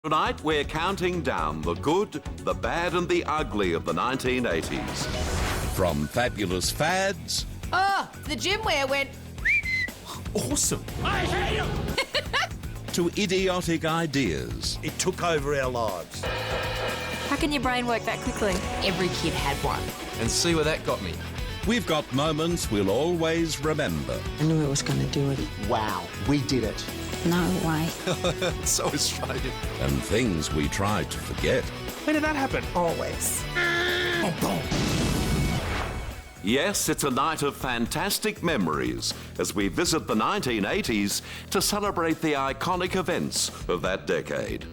Tonight, we're counting down the good, the bad and the ugly of the 1980s. From fabulous fads... Oh, the gym wear went... Awesome. I hate him! to idiotic ideas. It took over our lives. How can your brain work that quickly? Every kid had one. And see where that got me. We've got moments we'll always remember. I knew I was going to do it. Wow, we did it. No way. So Australian. And things we tried to forget. When did that happen? Always. Yes, it's a night of fantastic memories as we visit the 1980s to celebrate the iconic events of that decade.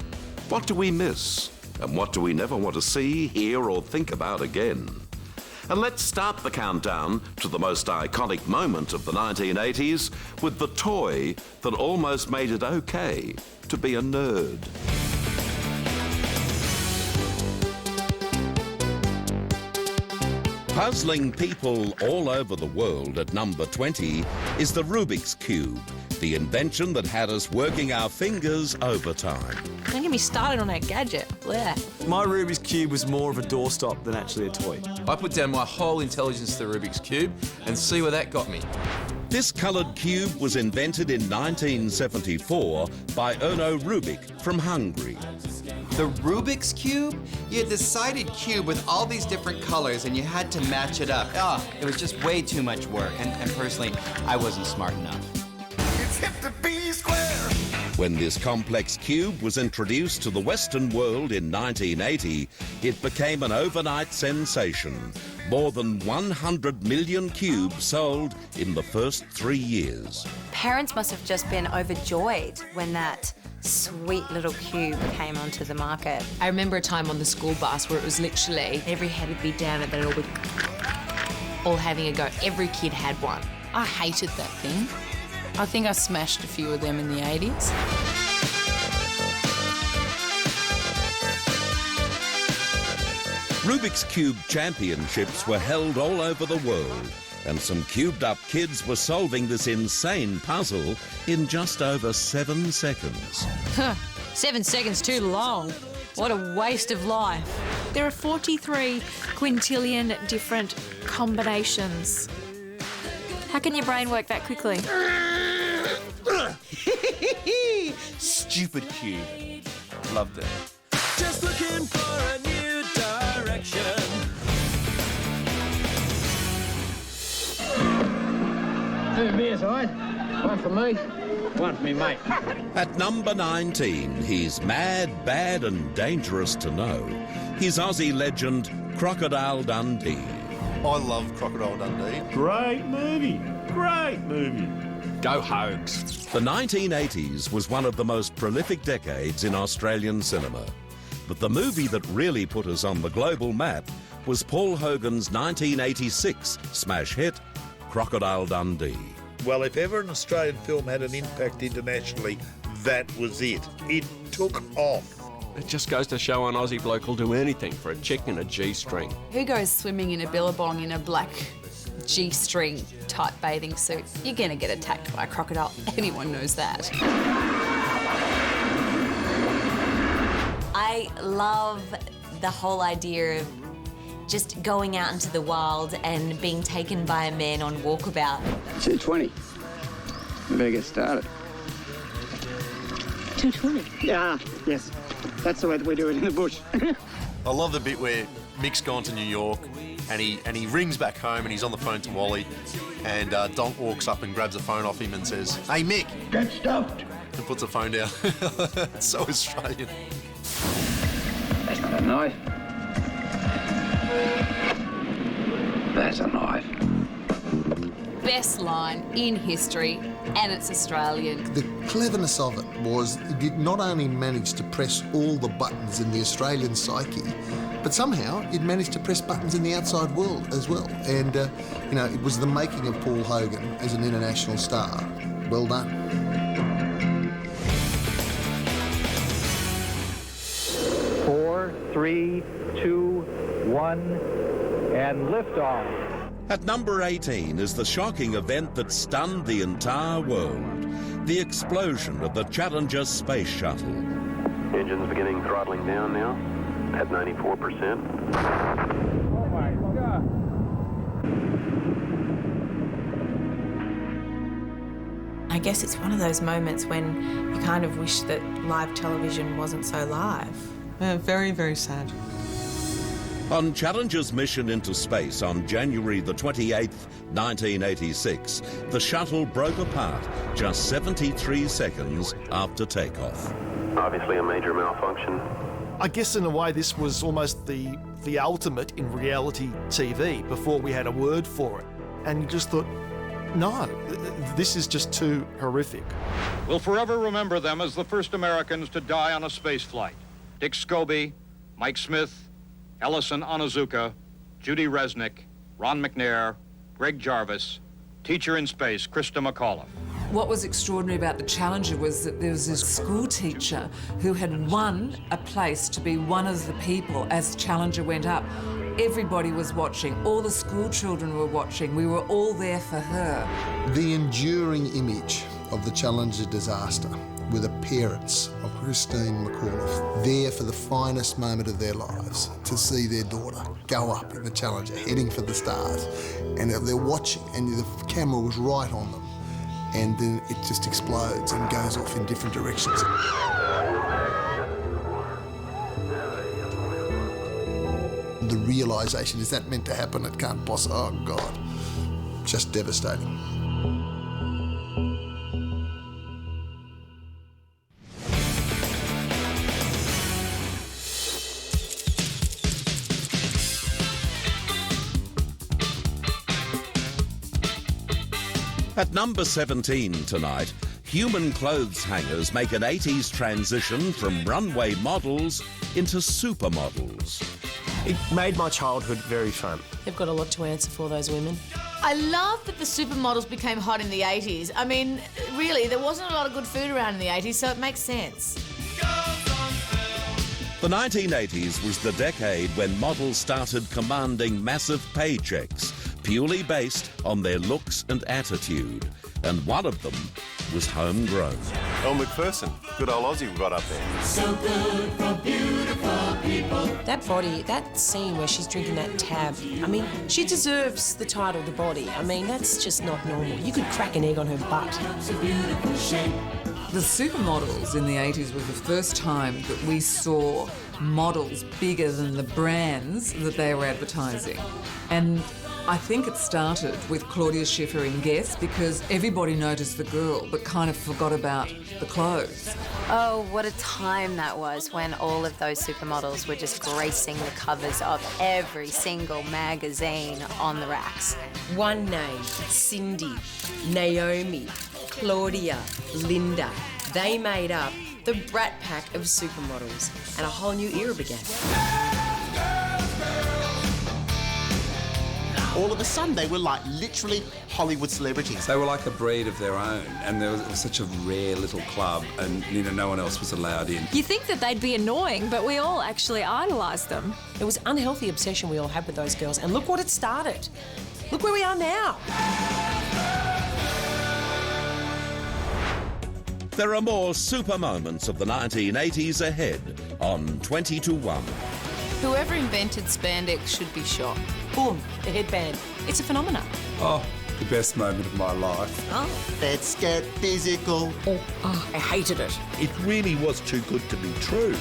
What do we miss? And what do we never want to see, hear or think about again? And let's start the countdown to the most iconic moment of the 1980s with the toy that almost made it okay to be a nerd. Puzzling people all over the world at number 20 is the Rubik's Cube, the invention that had us working our fingers overtime. Don't get me started on that gadget. Blech. My Rubik's Cube was more of a doorstop than actually a toy. I put down my whole intelligence to the Rubik's Cube and see where that got me. This coloured cube was invented in 1974 by Erno Rubik from Hungary. The Rubik's Cube? You had this sided cube with all these different colors and you had to match it up. Oh, it was just way too much work. And personally, I wasn't smart enough. It's hip to be square. When this complex cube was introduced to the Western world in 1980, it became an overnight sensation. More than 100 million cubes sold in the first 3 years. Parents must have just been overjoyed when that sweet little cube came onto the market. I remember a time on the school bus where it was literally every head would be down and they'd all having a go. Every kid had one. I hated that thing. I think I smashed a few of them in the 80s. Rubik's Cube championships were held all over the world, and some cubed-up kids were solving this insane puzzle in just over 7 seconds. 7 seconds too long. What a waste of life. There are 43 quintillion different combinations. How can your brain work that quickly? Stupid cube. Loved it. Just looking for a new direction. 2 beers, all right? 1 for me, 1 for me, mate. At number 19, he's mad, bad and dangerous to know. He's Aussie legend Crocodile Dundee. I love Crocodile Dundee. Great movie. Great movie. Go Hogs. The 1980s was one of the most prolific decades in Australian cinema. But the movie that really put us on the global map was Paul Hogan's 1986 smash hit, Crocodile Dundee. Well, if ever an Australian film had an impact internationally, that was it. It took off. It just goes to show an Aussie bloke will do anything for a chick in a G-string. Who goes swimming in a billabong in a black G-string type bathing suit? You're gonna get attacked by a crocodile. Anyone knows that. I love the whole idea of just going out into the wild and being taken by a man on walkabout. 220. We better get started. 220. Yeah, yes. That's the way that we do it in the bush. I love the bit where Mick's gone to New York and he rings back home and he's on the phone to Wally and Donk walks up and grabs the phone off him and says, "Hey, Mick." Get stuffed. And puts the phone down. It's so Australian. That's not a knife. That's a knife. Best line in history, and it's Australian. The cleverness of it was it not only managed to press all the buttons in the Australian psyche, but somehow it managed to press buttons in the outside world as well. And, you know, it was the making of Paul Hogan as an international star. Well done. Four, 3, 2, 1, and liftoff. At number 18 is the shocking event that stunned the entire world, the explosion of the Challenger space shuttle. Engines beginning throttling down now at 94%. Oh my God. I guess it's one of those moments when you kind of wish that live television wasn't so live. Very, very sad. On Challenger's mission into space on January the 28th, 1986, the shuttle broke apart just 73 seconds after takeoff. Obviously a major malfunction. I guess in a way this was almost the ultimate in reality TV before we had a word for it. And you just thought, no, this is just too horrific. We'll forever remember them as the first Americans to die on a space flight. Dick Scobie, Mike Smith, Ellison Onizuka, Judy Resnick, Ron McNair, Greg Jarvis, teacher in space, Krista McAuliffe. What was extraordinary about the Challenger was that there was this school teacher who had won a place to be one of the people as Challenger went up. Everybody was watching. All the school children were watching. We were all there for her. The enduring image of the Challenger disaster were the parents of Christine McAuliffe, there for the finest moment of their lives, to see their daughter go up in the Challenger, heading for the stars. And they're watching, and the camera was right on them. And then it just explodes and goes off in different directions. The realisation, is that meant to happen? It can't possibly, oh God, just devastating. At number 17 tonight, human clothes hangers make an 80s transition from runway models into supermodels. It made my childhood very fun. They've got a lot to answer for, those women. I love that the supermodels became hot in the 80s. I mean, really, there wasn't a lot of good food around in the 80s, so it makes sense. The 1980s was the decade when models started commanding massive paychecks, purely based on their looks and attitude. And one of them was homegrown. Elle Macpherson, good old Aussie we got up there. So good for beautiful people. That body, that scene where she's drinking that tab, I mean, she deserves the title The Body. I mean, that's just not normal. You could crack an egg on her butt. The supermodels in the 80s was the first time that we saw models bigger than the brands that they were advertising. And I think it started with Claudia Schiffer in Guess because everybody noticed the girl but kind of forgot about the clothes. Oh, what a time that was when all of those supermodels were just gracing the covers of every single magazine on the racks. One name, Cindy, Naomi, Claudia, Linda. They made up the Brat Pack of supermodels, and a whole new era began. All of a sudden, they were like literally Hollywood celebrities. They were like a breed of their own, and it was such a rare little club, and no one else was allowed in. You think that they'd be annoying, but we all actually idolised them. It was unhealthy obsession we all had with those girls, and look what it started. Look where we are now. There are more super moments of the 1980s ahead on 20 to 1. Whoever invented spandex should be shot. Boom, the headband. It's a phenomenon. Oh, the best moment of my life. Oh. Let's get physical. Oh, I hated it. It really was too good to be true.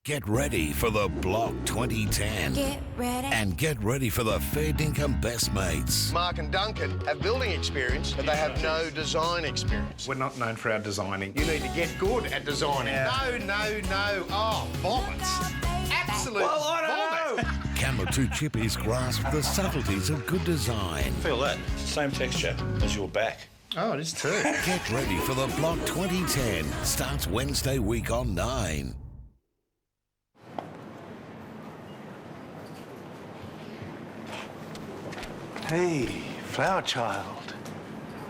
Get ready for the Block 2010. Get ready. And get ready for the fair dinkum best mates. Mark and Duncan have building experience, but they have no design experience. We're not known for our designing. You need to get good at designing. Yeah. No. Oh, vomits. Absolute vomit. Camera 2 chippies grasp the subtleties of good design. Feel that. Same texture as your back. Oh, it is too. Get ready for the Block 2010. Starts Wednesday week on 9. Hey, flower child.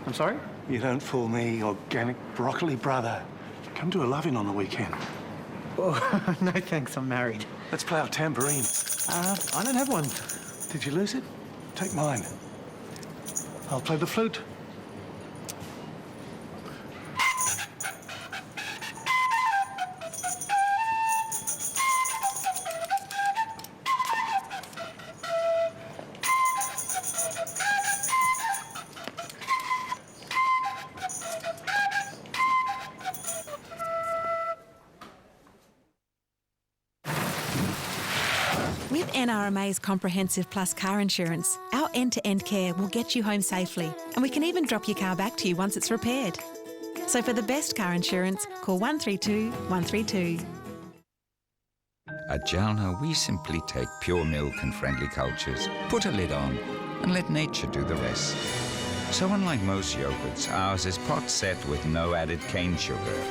I'm sorry? You don't fool me, organic broccoli brother. Come to a loving on the weekend. Oh, no thanks, I'm married. Let's play our tambourine. I don't have one. Did you lose it? Take mine. I'll play the flute. NRMA's Comprehensive Plus car insurance, our end-to-end care will get you home safely, and we can even drop your car back to you once it's repaired. So for the best car insurance, call 132 132. At Jalna, we simply take pure milk and friendly cultures, put a lid on, and let nature do the rest. So unlike most yogurts, ours is pot set with no added cane sugar,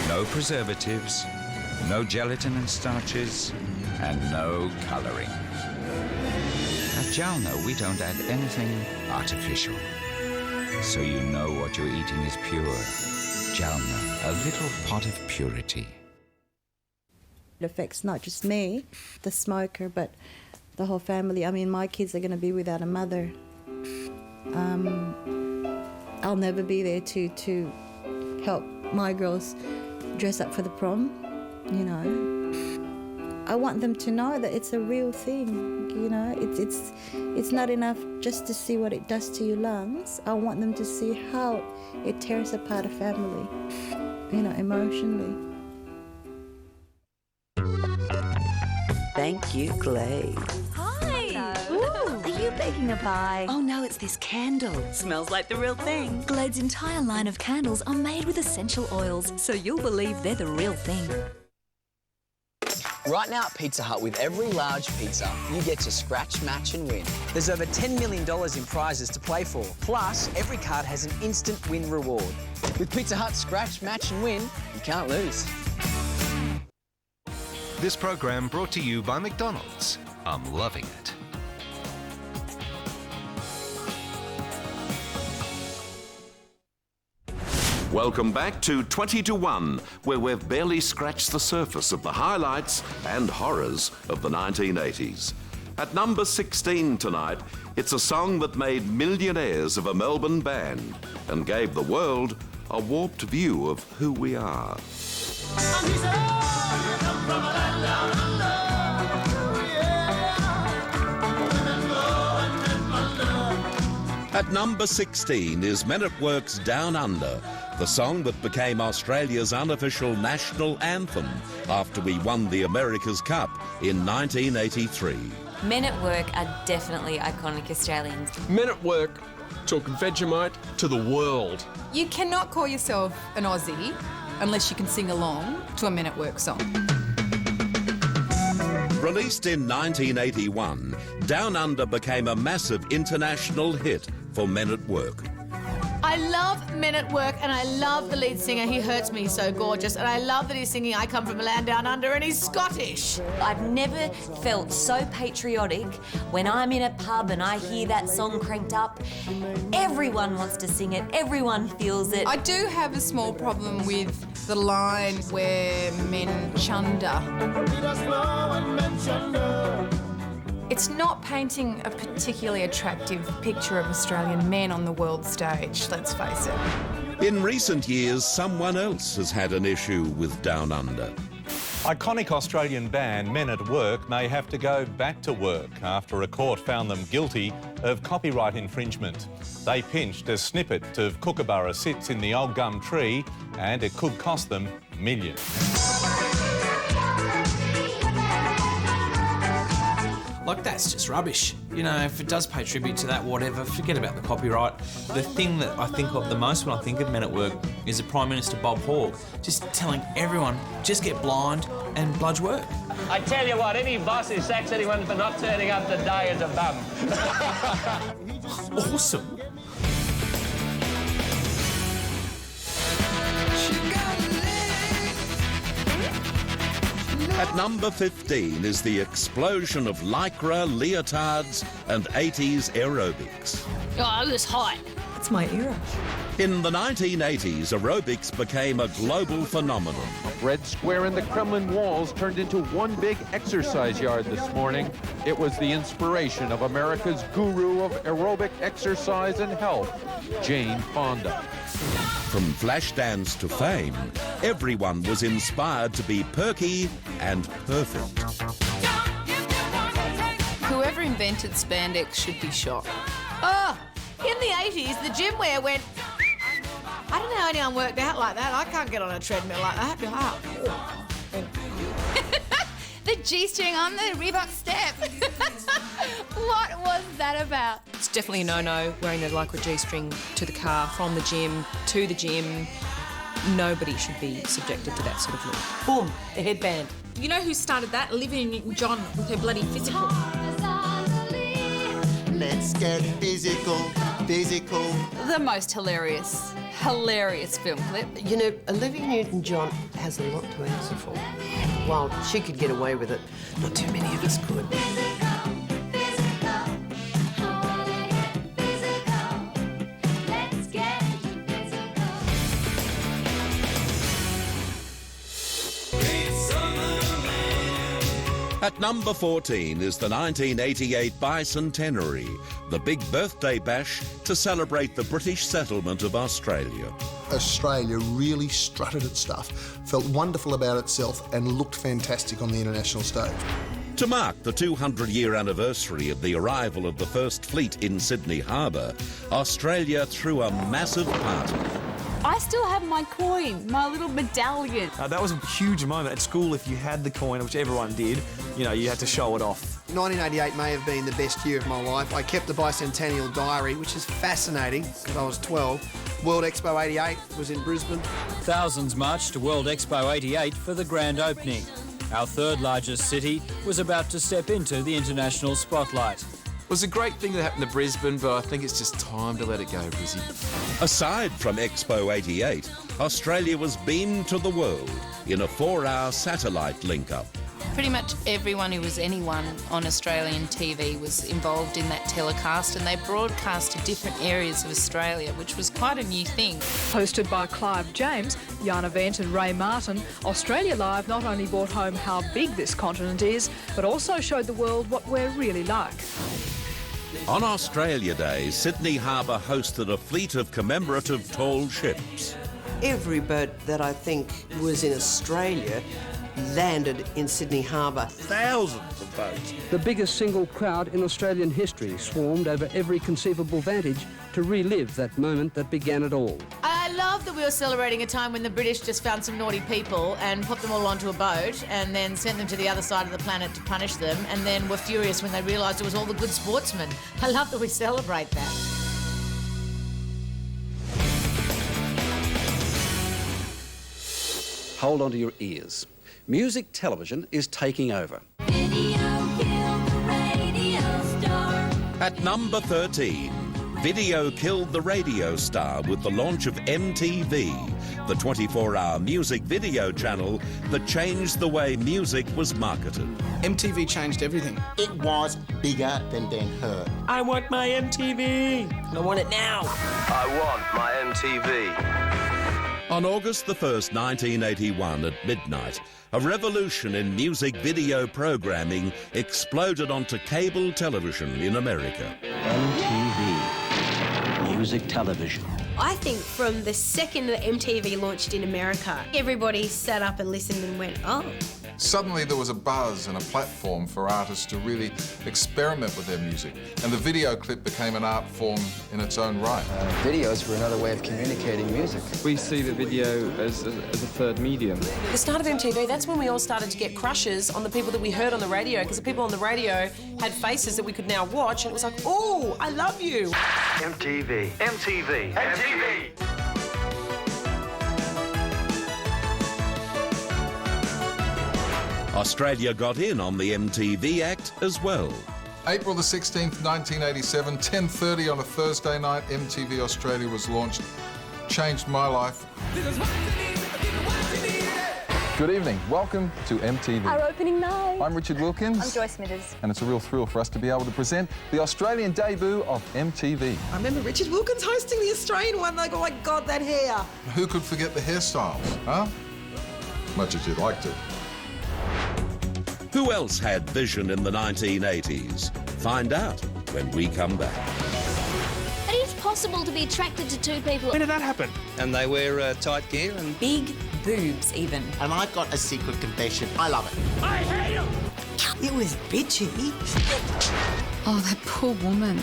no preservatives, no gelatin and starches, and no colouring. At Jalna, we don't add anything artificial. So you know what you're eating is pure. Jalna, a little pot of purity. It affects not just me, the smoker, but the whole family. I mean, my kids are going to be without a mother. I'll never be there to help my girls dress up for the prom, you know. I want them to know that it's a real thing, you know. It's not enough just to see what it does to your lungs. I want them to see how it tears apart a family, you know, emotionally. Thank you, Glade. Hi! Ooh, are you baking a pie? Oh no, it's this candle. Smells like the real thing. Glade's entire line of candles are made with essential oils, so you'll believe they're the real thing. Right now at Pizza Hut, with every large pizza, you get to scratch, match and win. There's over $10 million in prizes to play for. Plus, every card has an instant win reward. With Pizza Hut Scratch, Match and Win, you can't lose. This program brought to you by McDonald's. I'm loving it. Welcome back to 20 to 1, where we've barely scratched the surface of the highlights and horrors of the 1980s. At number 16 tonight, it's a song that made millionaires of a Melbourne band and gave the world a warped view of who we are. At number 16 is Men at Work's Down Under, the song that became Australia's unofficial national anthem after we won the America's Cup in 1983. Men at Work are definitely iconic Australians. Men at Work took Vegemite to the world. You cannot call yourself an Aussie unless you can sing along to a Men at Work song. Released in 1981, Down Under became a massive international hit for Men at Work. I love Men at Work, and I love the lead singer. He hurts me, so gorgeous. And I love that he's singing I Come From a Land Down Under, and he's Scottish. I've never felt so patriotic when I'm in a pub and I hear that song cranked up. Everyone wants to sing it. Everyone feels it. I do have a small problem with the line where men chunder. It's not painting a particularly attractive picture of Australian men on the world stage, let's face it. In recent years, someone else has had an issue with Down Under. Iconic Australian band Men at Work may have to go back to work after a court found them guilty of copyright infringement. They pinched a snippet of Kookaburra Sits in the Old Gum Tree, and it could cost them millions. Like, that's just rubbish. You know, if it does pay tribute to that, whatever, forget about the copyright. The thing that I think of the most when I think of Men at Work is the Prime Minister Bob Hawke just telling everyone, just get blind and bludge work. I tell you what, any boss who sacks anyone for not turning up to die is a bum. Awesome. At number 15 is the explosion of lycra, leotards and 80s aerobics. Oh, it was hot. It's my era. In the 1980s, aerobics became a global phenomenon. Red Square in the Kremlin walls turned into one big exercise yard this morning. It was the inspiration of America's guru of aerobic exercise and health, Jane Fonda. From Flashdance to fame, everyone was inspired to be perky and perfect. Whoever invented spandex should be shot. Oh, in the 80s, the gym wear went... I don't know how anyone worked out like that. I can't get on a treadmill like that. the G-string on the Reebok step. What was that about? It's definitely a no-no wearing the Lycra G-string to the car, from the gym, to the gym. Nobody should be subjected to that sort of look. Boom, the headband. You know who started that? Olivia Newton-John with her bloody physical. Let's get physical, physical. The most hilarious film clip. You know, Olivia Newton-John has a lot to answer for. While she could get away with it, not too many of us could. At number 14 is the 1988 Bicentenary, the big birthday bash to celebrate the British settlement of Australia. Australia really strutted its stuff, felt wonderful about itself and looked fantastic on the international stage. To mark the 200-year anniversary of the arrival of the First Fleet in Sydney Harbour, Australia threw a massive party. I still have my coin, my little medallion. That was a huge moment at school. If you had the coin, which everyone did, you know, you had to show it off. 1988 may have been the best year of my life. I kept the bicentennial diary, which is fascinating because I was 12. World Expo 88 was in Brisbane. Thousands marched to World Expo 88 for the grand opening. Our third largest city was about to step into the international spotlight. It was a great thing that happened to Brisbane, but I think it's just time to let it go, Brizzy. Aside from Expo 88, Australia was beamed to the world in a 4-hour satellite link-up. Pretty much everyone who was anyone on Australian TV was involved in that telecast, and they broadcast to different areas of Australia, which was quite a new thing. Hosted by Clive James, Jana Vent and Ray Martin, Australia Live not only brought home how big this continent is, but also showed the world what we're really like. On Australia Day, Sydney Harbour hosted a fleet of commemorative tall ships. Every boat that I think was in Australia landed in Sydney Harbour. Thousands of boats. The biggest single crowd in Australian history swarmed over every conceivable vantage to relive that moment that began it all. I love that we were celebrating a time when the British just found some naughty people and put them all onto a boat and then sent them to the other side of the planet to punish them, and then were furious when they realised it was all the good sportsmen. I love that we celebrate that. Hold on to your ears. Music television is taking over. At number 13, video killed the radio star with the launch of MTV, the 24-hour music video channel that changed the way music was marketed. MTV changed everything. It was bigger than Ben-Hur. I want my MTV. And I want it now. I want my MTV. On August the 1st, 1981, at midnight, a revolution in music video programming exploded onto cable television in America. MTV, music television. I think from the second that MTV launched in America, everybody sat up and listened and went, oh. Suddenly there was a buzz and a platform for artists to really experiment with their music, and the video clip became an art form in its own right. Videos were another way of communicating music. We see the video as a third medium. The start of MTV, that's when we all started to get crushes on the people that we heard on the radio, because the people on the radio had faces that we could now watch, and it was like, oh, I love you. MTV, MTV, MTV. Australia got in on the MTV act as well. April the 16th, 1987, 10:30 on a Thursday night, MTV Australia was launched. Changed my life. Good evening. Welcome to MTV. Our opening night. I'm Richard Wilkins. I'm Joyce Smithers. And it's a real thrill for us to be able to present the Australian debut of MTV. I remember Richard Wilkins hosting the Australian one. Like, oh my God, that hair. Who could forget the hairstyles, huh? Much as you'd like to. Who else had vision in the 1980s? Find out when we come back. It is possible to be attracted to two people. When did that happen? And they wear tight gear and... Big boobs, even. And I've got a secret confession. I love it. I hate him! It was bitchy. Oh, that poor woman.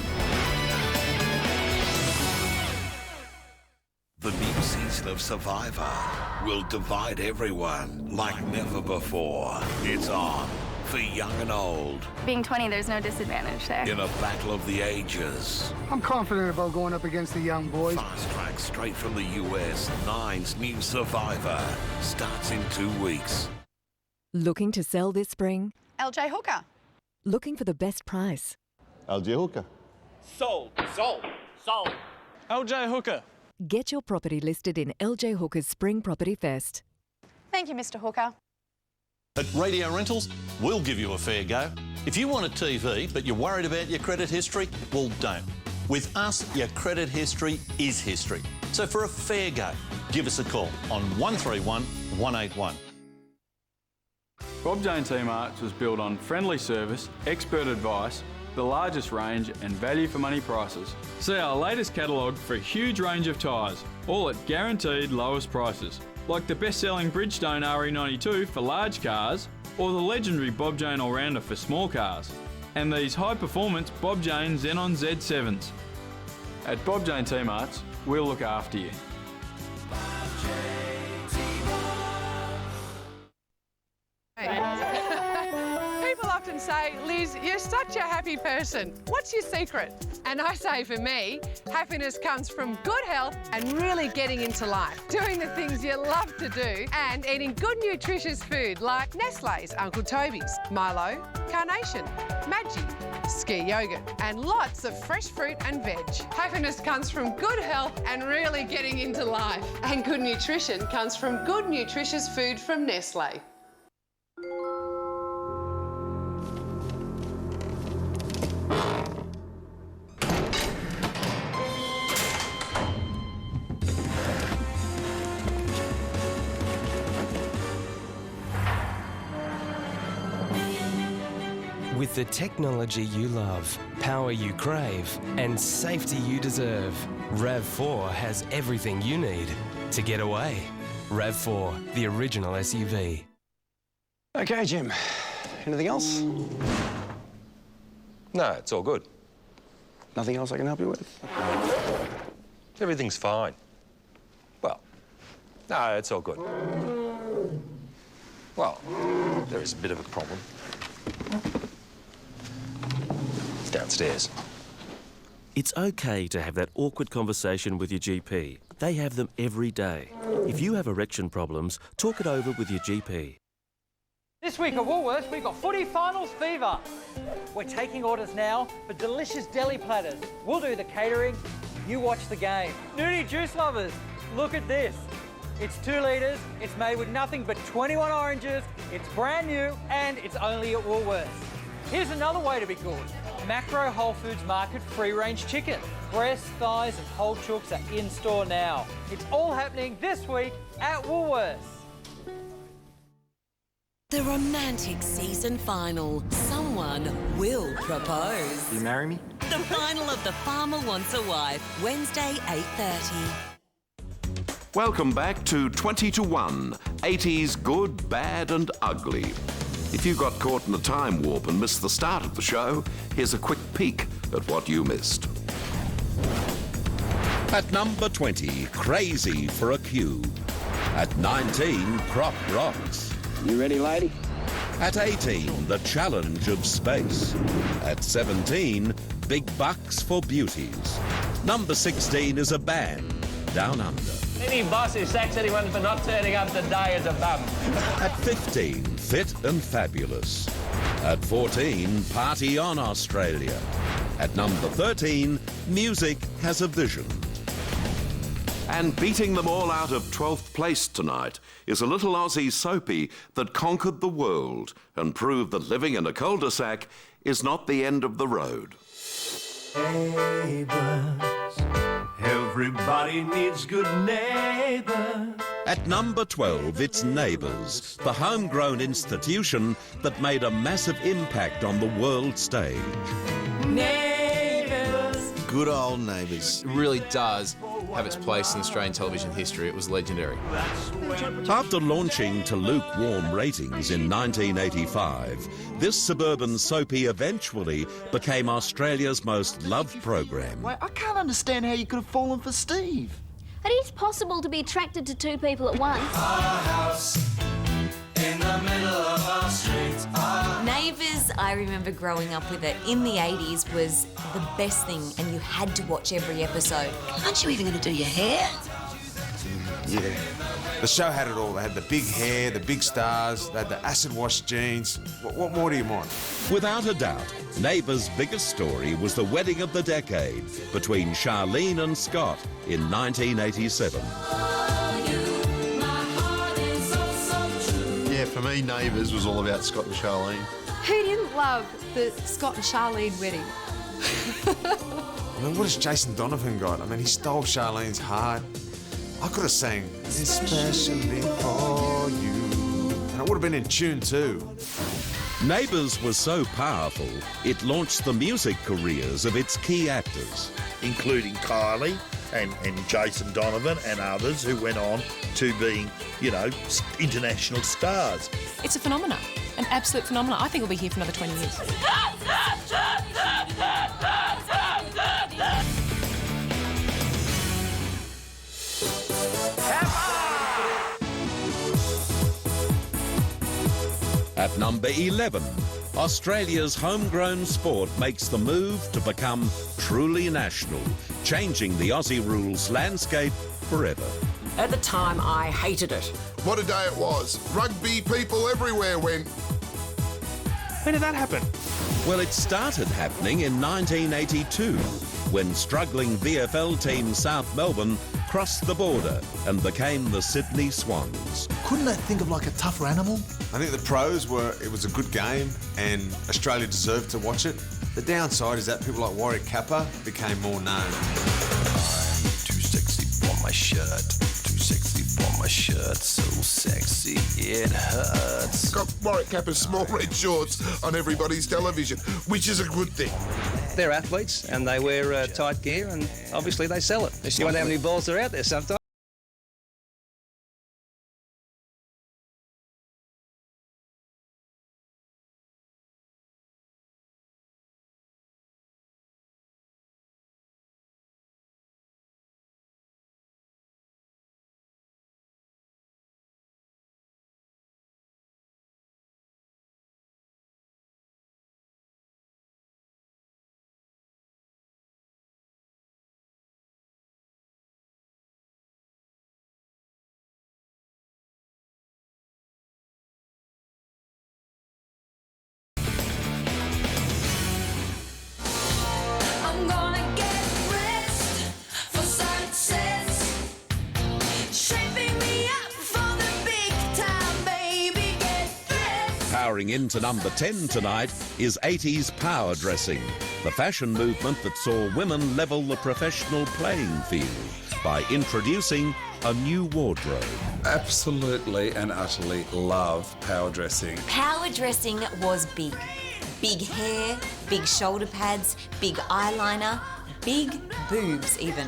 The new season of Survivor will divide everyone like never before. It's on for young and old. Being 20, there's no disadvantage there. In a battle of the ages. I'm confident about going up against the young boys. Fast track straight from the US, Nine's new Survivor starts in 2 weeks. Looking to sell this spring? LJ Hooker. Looking for the best price? LJ Hooker. Sold. Sold. Sold. LJ Hooker. Get your property listed in LJ Hooker's Spring Property Fest. Thank you, Mr. Hooker. At Radio Rentals, we'll give you a fair go. If you want a TV but you're worried about your credit history, well, don't. With us, your credit history is history. So for a fair go, give us a call on 131 181. Bob Jane Team Arts was built on friendly service, expert advice, the largest range and value for money prices. See our latest catalogue for a huge range of tyres, all at guaranteed lowest prices. Like the best-selling Bridgestone RE92 for large cars, or the legendary Bob Jane Allrounder for small cars. And these high-performance Bob Jane Xenon Z7s. At Bob Jane Team Arts, we'll look after you. People often say, Liz, you're such a happy person. What's your secret? And I say for me, happiness comes from good health and really getting into life. Doing the things you love to do and eating good nutritious food like Nestle's, Uncle Toby's, Milo, Carnation, Maggi, ski yogurt and lots of fresh fruit and veg. Happiness comes from good health and really getting into life. And good nutrition comes from good nutritious food from Nestle. With the technology you love, power you crave, and safety you deserve, RAV4 has everything you need to get away. RAV4, the original SUV. Okay, Jim. Anything else? No, it's all good. Nothing else I can help you with? Everything's fine. Well, no, it's all good. Well, there is a bit of a problem. It's downstairs. It's okay to have that awkward conversation with your GP. They have them every day. If you have erection problems, talk it over with your GP. This week at Woolworths, we've got footy finals fever. We're taking orders now for delicious deli platters. We'll do the catering, you watch the game. Nudie juice lovers, look at this. It's 2 litres, it's made with nothing but 21 oranges, it's brand new, and it's only at Woolworths. Here's another way to be good. Macro Whole Foods Market free-range chicken. Breasts, thighs and whole chooks are in store now. It's all happening this week at Woolworths. The romantic season final. Someone will propose. You marry me? The final of The Farmer Wants a Wife, Wednesday, 8:30. Welcome back to 20 to 1, 80s Good, Bad and Ugly. If you got caught in a time warp and missed the start of the show, here's a quick peek at what you missed. At number 20, Crazy for a Q. At 19, Prop Rocks. You ready, lady? At 18, The Challenge of Space. At 17, Big Bucks for Beauties. Number 16 is a band, Down Under. Any boss who sacks anyone for not turning up today is a bum. At 15, Fit and Fabulous. At 14, Party on Australia. At number 13, Music Has a Vision. And beating them all out of 12th place tonight is a little Aussie soapy that conquered the world and proved that living in a cul-de-sac is not the end of the road. Neighbours, everybody needs good neighbours. At number 12, it's Neighbours, the homegrown institution that made a massive impact on the world stage. Neighbours. Good old Neighbours. It really does have its place in Australian television history. It was legendary. After launching to lukewarm ratings in 1985, this suburban soapy eventually became Australia's most loved program. Wait, I can't understand how you could have fallen for Steve. It is possible to be attracted to 2 people at once. Our house in the middle of our street. Neighbours, I remember growing up with it in the 80s, was the best thing, and you had to watch every episode. Aren't you even going to do your hair? Yeah. The show had it all. They had the big hair, the big stars, they had the acid-wash jeans. What more do you want? Without a doubt, Neighbours' biggest story was the wedding of the decade between Charlene and Scott in 1987. Yeah, for me, Neighbours was all about Scott and Charlene. Who didn't love the Scott and Charlene wedding? I mean, what has Jason Donovan got? I mean, he stole Charlene's heart. I could have sang especially for you, and it would have been in tune too. Neighbours was so powerful, it launched the music careers of its key actors, including Kylie and Jason Donovan and others who went on to being, you know, international stars. It's a phenomenon, an absolute phenomenon. I think we'll be here for another 20 years. At number 11, Australia's homegrown sport makes the move to become truly national, changing the Aussie rules landscape forever. At the time, I hated it. What a day it was. Rugby people everywhere went. When did that happen? Well, it started happening in 1982, when struggling VFL team South Melbourne crossed the border and became the Sydney Swans. Couldn't they think of like a tougher animal? I think the pros were, it was a good game and Australia deserved to watch it. The downside is that people like Warwick Kappa became more known. I'm too sexy for my shirt. Too sexy for my shirt. So sexy it hurts. Got Warwick Kappa's small red shorts on everybody's television, which is a good thing. They're athletes and they wear tight gear and obviously they sell it. You wonder how many balls are out there sometimes. Powering into number 10 tonight is 80s power dressing, the fashion movement that saw women level the professional playing field by introducing a new wardrobe. Absolutely and utterly love power dressing. Power dressing was big. Big hair, big shoulder pads, big eyeliner, big boobs even.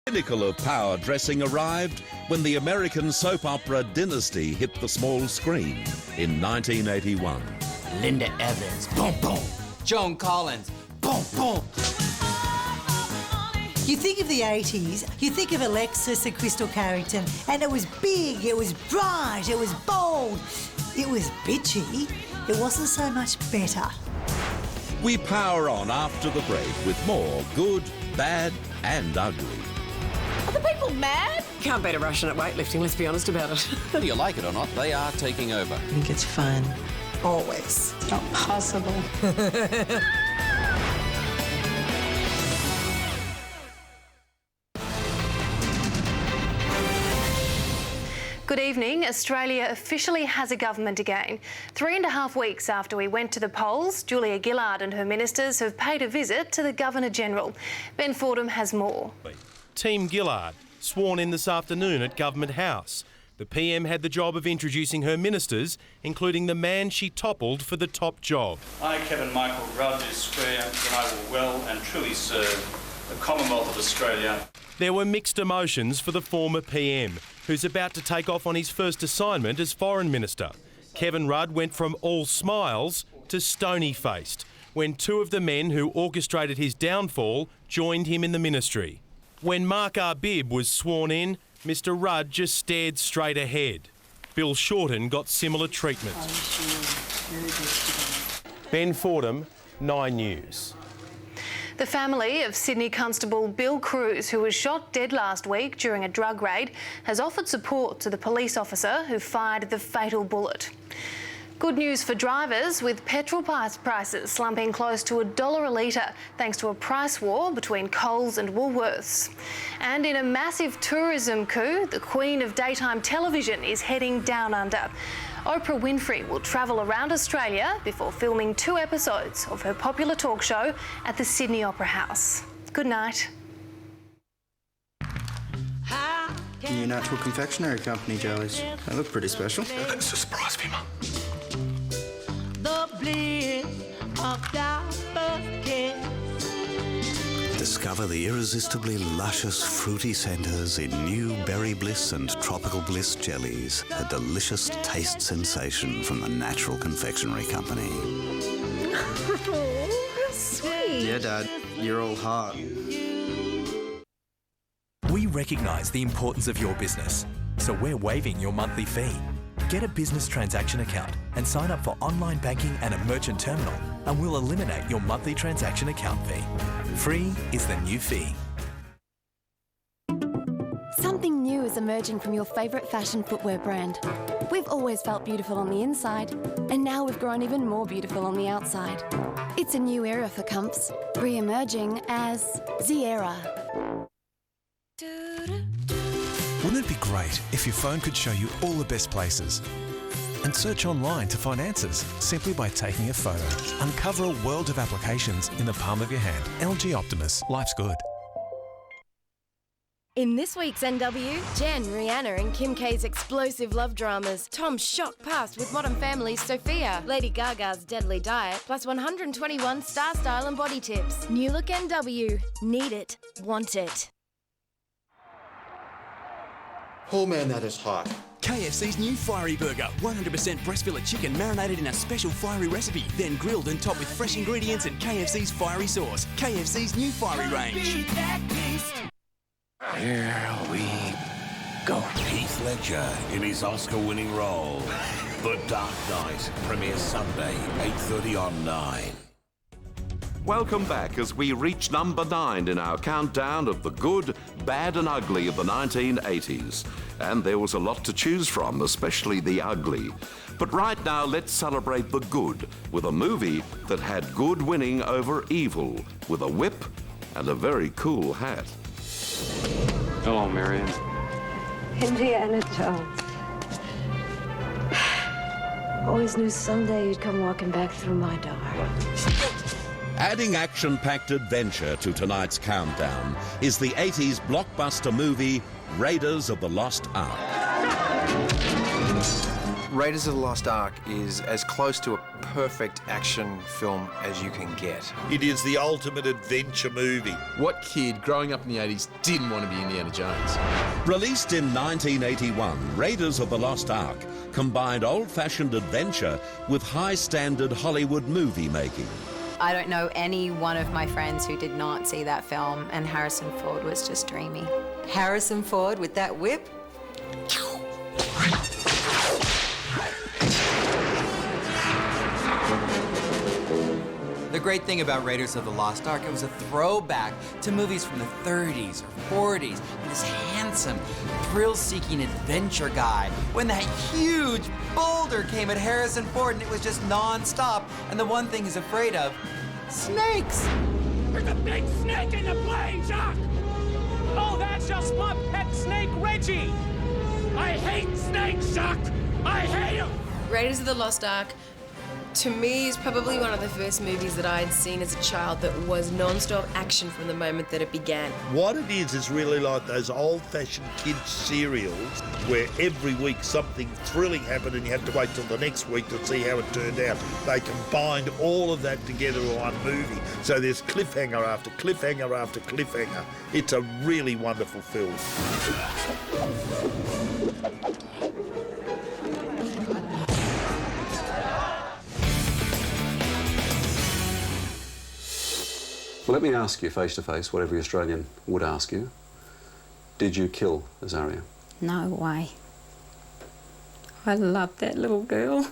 The pinnacle of power dressing arrived when the American soap opera Dynasty hit the small screen in 1981. Linda Evans, boom, boom. Joan Collins, boom, boom. You think of the 80s, you think of Alexis and Crystal Carrington, and it was big, it was bright, it was bold, it was bitchy. It wasn't so much better. We power on after the break with more good, bad and ugly. Are the people mad? Can't beat a Russian at weightlifting, let's be honest about it. Whether you like it or not, they are taking over. I think it's fun. Always. It's not possible. Good Good evening. Australia officially has a government again. 3.5 weeks after we went to the polls, Julia Gillard and her ministers have paid a visit to the Governor-General. Ben Fordham has more. Team Gillard, sworn in this afternoon at Government House. The PM had the job of introducing her ministers, including the man she toppled for the top job. I, Kevin Michael Rudd, do swear that I will well and truly serve the Commonwealth of Australia. There were mixed emotions for the former PM, who's about to take off on his first assignment as Foreign Minister. Kevin Rudd went from all smiles to stony-faced when two of the men who orchestrated his downfall joined him in the ministry. When Mark Arbib was sworn in, Mr Rudd just stared straight ahead. Bill Shorten got similar treatment. Ben Fordham, 9 News. The family of Sydney Constable Bill Cruz, who was shot dead last week during a drug raid, has offered support to the police officer who fired the fatal bullet. Good news for drivers, with petrol prices slumping close to $1 a litre thanks to a price war between Coles and Woolworths. And in a massive tourism coup, the Queen of daytime television is heading down under. Oprah Winfrey will travel around Australia before filming 2 episodes of her popular talk show at the Sydney Opera House. Good night. New natural confectionery company jellies. They look pretty special. It's a surprise for you, Mum. The bliss of that first kiss. Discover the irresistibly luscious fruity centres in new Berry Bliss and Tropical Bliss jellies. A delicious taste sensation from the Natural Confectionery Company. Oh, sweet. Yeah, Dad, you're all heart. We recognise the importance of your business, so we're waiving your monthly fee. Get a business transaction account and sign up for online banking and a merchant terminal, and we'll eliminate your monthly transaction account fee. Free is the new fee. Something new is emerging from your favourite fashion footwear brand. We've always felt beautiful on the inside, and now we've grown even more beautiful on the outside. It's a new era for Comps, re-emerging as the Era. Wouldn't it be great if your phone could show you all the best places? And search online to find answers simply by taking a photo. Uncover a world of applications in the palm of your hand. LG Optimus. Life's good. In this week's NW, Jen, Rihanna and Kim K's explosive love dramas, Tom's shock past with Modern Family's Sophia, Lady Gaga's Deadly Diet, plus 121 star style and body tips. New look NW. Need it. Want it. Oh man, that is hot. KFC's new Fiery Burger. 100% breast fillet chicken marinated in a special fiery recipe, then grilled and topped with fresh ingredients and KFC's fiery sauce. KFC's new fiery range. Here we go. Heath Ledger in his Oscar-winning role. The Dark Knight premieres Sunday, 8:30 on 9. Welcome back as we reach number 9 in our countdown of the good, bad and ugly of the 1980s. And there was a lot to choose from, especially the ugly. But right now, let's celebrate the good with a movie that had good winning over evil, with a whip and a very cool hat. Hello, Marion. Indiana Jones. Always knew someday you'd come walking back through my door. Adding action-packed adventure to tonight's countdown is the 80s blockbuster movie Raiders of the Lost Ark. Raiders of the Lost Ark is as close to a perfect action film as you can get. It is the ultimate adventure movie. What kid growing up in the 80s didn't want to be Indiana Jones? Released in 1981, Raiders of the Lost Ark combined old-fashioned adventure with high-standard Hollywood movie making. I don't know any one of my friends who did not see that film, and Harrison Ford was just dreamy. Harrison Ford with that whip? The great thing about Raiders of the Lost Ark, it was a throwback to movies from the 30s or 40s. And this handsome, thrill-seeking adventure guy. When that huge boulder came at Harrison Ford and it was just non-stop. And the one thing he's afraid of, snakes. There's a big snake in the plane, Jock! Oh, that's just my pet snake, Reggie! I hate snakes, Chuck! I hate them! Raiders of the Lost Ark, to me, is probably one of the first movies that I had seen as a child that was non-stop action from the moment that it began. What it is really like those old-fashioned kids' serials where every week something thrilling happened and you had to wait till the next week to see how it turned out. They combined all of that together in one movie. So there's cliffhanger after cliffhanger after cliffhanger. It's a really wonderful film. Well, let me ask you face to face what every Australian would ask you. Did you kill Azaria? No way. I love that little girl.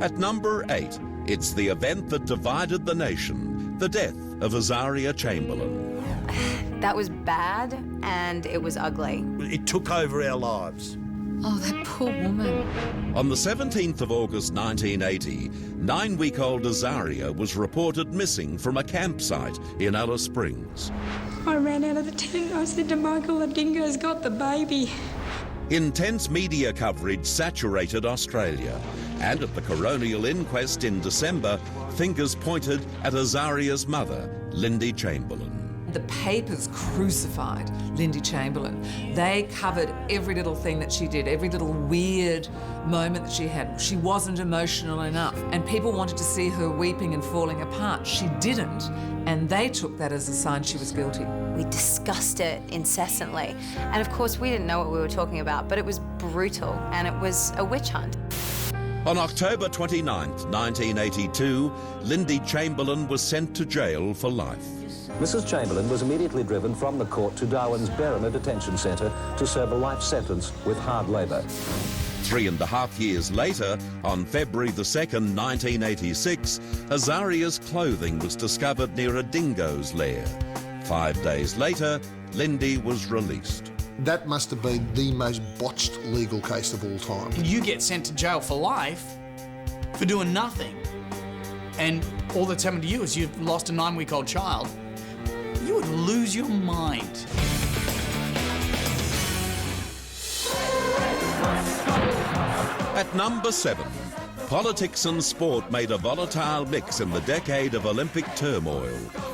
At number 8, it's the event that divided the nation, the death of Azaria Chamberlain. That was bad and it was ugly. It took over our lives. Oh, that poor woman. On the 17th of August 1980, 9-week-old Azaria was reported missing from a campsite in Alice Springs. I ran out of the tent. I said to Michael, the dingo's got the baby. Intense media coverage saturated Australia, and at the coronial inquest in December, fingers pointed at Azaria's mother, Lindy Chamberlain. The papers crucified Lindy Chamberlain. They covered every little thing that she did, every little weird moment that she had. She wasn't emotional enough, and people wanted to see her weeping and falling apart. She didn't, and they took that as a sign she was guilty. We discussed it incessantly, and of course we didn't know what we were talking about, but it was brutal, and it was a witch hunt. On October 29th, 1982, Lindy Chamberlain was sent to jail for life. Mrs. Chamberlain was immediately driven from the court to Darwin's Berrima Detention Centre to serve a life sentence with hard labour. 3.5 years later, on February the 2nd, 1986, Azaria's clothing was discovered near a dingo's lair. 5 days later, Lindy was released. That must have been the most botched legal case of all time. You get sent to jail for life for doing nothing, and all that's happened to you is you've lost a 9-week-old child. You would lose your mind. At number 7, politics and sport made a volatile mix in the decade of Olympic turmoil,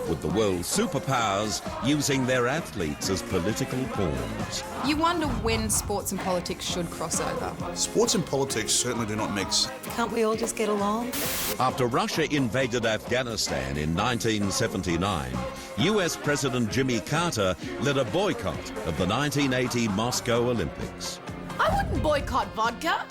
with the world's superpowers using their athletes as political pawns. You wonder when sports and politics should cross over. Sports and politics certainly do not mix. Can't we all just get along? After Russia invaded Afghanistan in 1979, US President Jimmy Carter led a boycott of the 1980 Moscow Olympics. I wouldn't boycott vodka.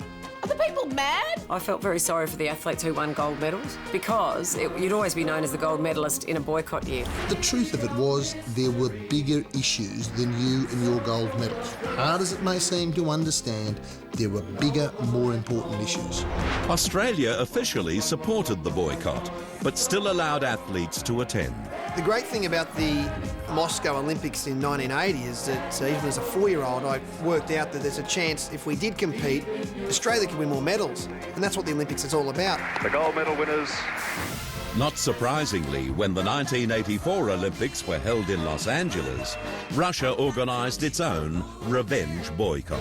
Are the people mad? I felt very sorry for the athletes who won gold medals because you'd always be known as the gold medalist in a boycott year. The truth of it was there were bigger issues than you and your gold medals. Hard as it may seem to understand, there were bigger, more important issues. Australia officially supported the boycott, but still allowed athletes to attend. The great thing about the Moscow Olympics in 1980 is that even as a 4-year-old, I worked out that there's a chance if we did compete, Australia could win more medals. And that's what the Olympics is all about. The gold medal winners. Not surprisingly, when the 1984 Olympics were held in Los Angeles, Russia organised its own revenge boycott.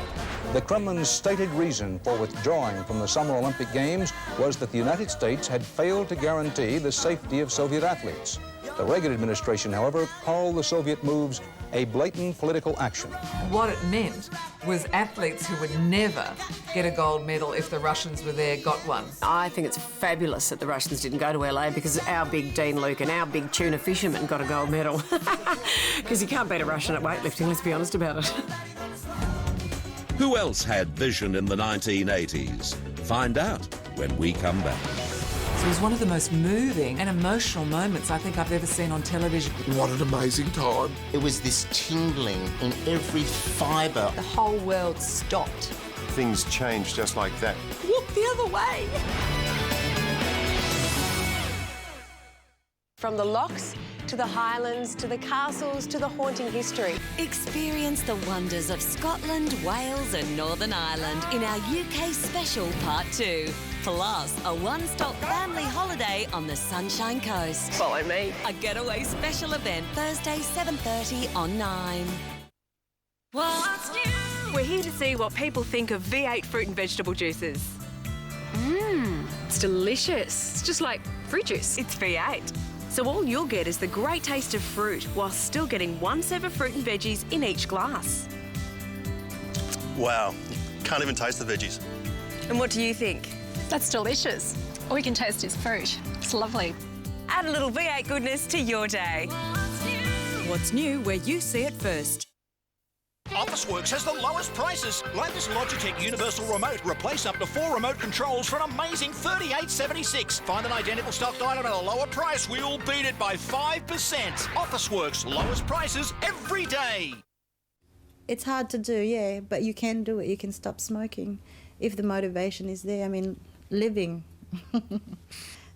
The Kremlin's stated reason for withdrawing from the Summer Olympic Games was that the United States had failed to guarantee the safety of Soviet athletes. The Reagan administration, however, called the Soviet moves a blatant political action. What it meant was athletes who would never get a gold medal if the Russians were there got one. I think it's fabulous that the Russians didn't go to LA because our big Dean Luke and our big tuna fisherman got a gold medal. Because you can't beat a Russian at weightlifting, let's be honest about it. Who else had vision in the 1980s? Find out when we come back. It was one of the most moving and emotional moments I think I've ever seen on television. What an amazing time. It was this tingling in every fibre. The whole world stopped. Things changed just like that. Look the other way. From the locks to the highlands to the castles to the haunting history. Experience the wonders of Scotland, Wales and Northern Ireland in our UK Special Part 2. Plus, a one-stop family holiday on the Sunshine Coast. Follow me. A getaway special event Thursday 7:30 on 9. We're here to see what people think of V8 fruit and vegetable juices. It's delicious. It's just like fruit juice. It's V8. So all you'll get is the great taste of fruit while still getting 1 serve of fruit and veggies in each glass. Wow, can't even taste the veggies. And what do you think? That's delicious. All you can taste is fruit. It's lovely. Add a little V8 goodness to your day. What's new where you see it first? Officeworks has the lowest prices. Like this Logitech Universal Remote. Replace up to 4 remote controls for an amazing $38.76. Find an identical stocked item at a lower price. We'll beat it by 5%. Officeworks, lowest prices every day. It's hard to do, yeah, but you can do it. You can stop smoking if the motivation is there. I mean, living,